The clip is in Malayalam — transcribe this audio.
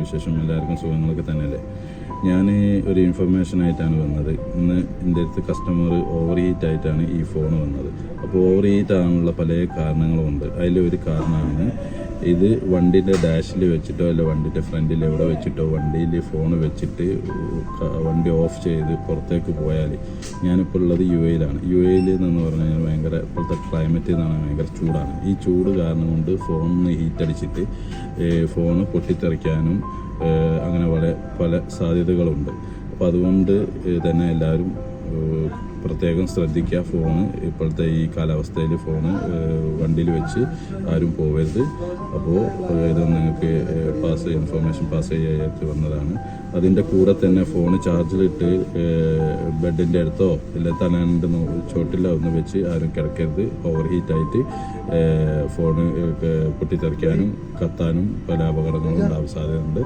വിശേഷം എല്ലാവർക്കും സുഖങ്ങളൊക്കെ തന്നെയല്ലേ. ഞാൻ ഒരു ഇൻഫർമേഷനായിട്ടാണ് വന്നത്. ഇന്ന് എൻ്റെ അടുത്ത് കസ്റ്റമർ ഓവർ ഹീറ്റ് ആയിട്ടാണ് ഈ ഫോൺ വന്നത്. അപ്പോൾ ഓവർ ഹീറ്റ് ആകാനുള്ള പല കാരണങ്ങളുമുണ്ട്. അതിലൊരു കാരണമാണ് ഇത് വണ്ടിൻ്റെ ഡാഷിൽ വെച്ചിട്ടോ അല്ല വണ്ടിൻ്റെ ഫ്രണ്ടിൽ എവിടെ വെച്ചിട്ടോ വണ്ടിയിൽ ഫോൺ വെച്ചിട്ട് വണ്ടി ഓഫ് ചെയ്ത് പുറത്തേക്ക് പോയാൽ, ഞാനിപ്പോൾ ഉള്ളത് UAE-ലാണ്. UAE-ൽ എന്ന് പറഞ്ഞു കഴിഞ്ഞാൽ ഭയങ്കര ഇപ്പോഴത്തെ ക്ലൈമറ്റ് എന്ന് പറഞ്ഞാൽ ഭയങ്കര ചൂടാണ്. ഈ ചൂട് കാരണം കൊണ്ട് ഫോണിന് ഹീറ്റടിച്ചിട്ട് ഫോണ് പൊട്ടിത്തെറിക്കാനും അങ്ങനെ പല സാധ്യതകളുണ്ട്. അപ്പോൾ അതുകൊണ്ട് തന്നെ എല്ലാവരും പ്രത്യേകം ശ്രദ്ധിക്കുക. ഫോണ് ഇപ്പോഴത്തെ ഈ കാലാവസ്ഥയിൽ ഫോണ് വണ്ടിയിൽ വെച്ച് ആരും പോകരുത്. അപ്പോൾ ഇത് നിങ്ങൾക്ക് ഇൻഫർമേഷൻ പാസ് ചെയ്യാനായിട്ട് വന്നതാണ്. അതിൻ്റെ കൂടെ തന്നെ ഫോണ് ചാർജിലിട്ട് ബെഡിൻ്റെ അടുത്തോ ഇല്ല തലാൻ്റെ ചോട്ടിലോ ഒന്ന് വെച്ച് ആരും കിടക്കരുത്. ഓവർ ഹീറ്റായിട്ട് ഫോണ് പൊട്ടിത്തെറിക്കാനും കത്താനും പല അപകടങ്ങളും ഉണ്ടാവാൻ സാധ്യതയുണ്ട്.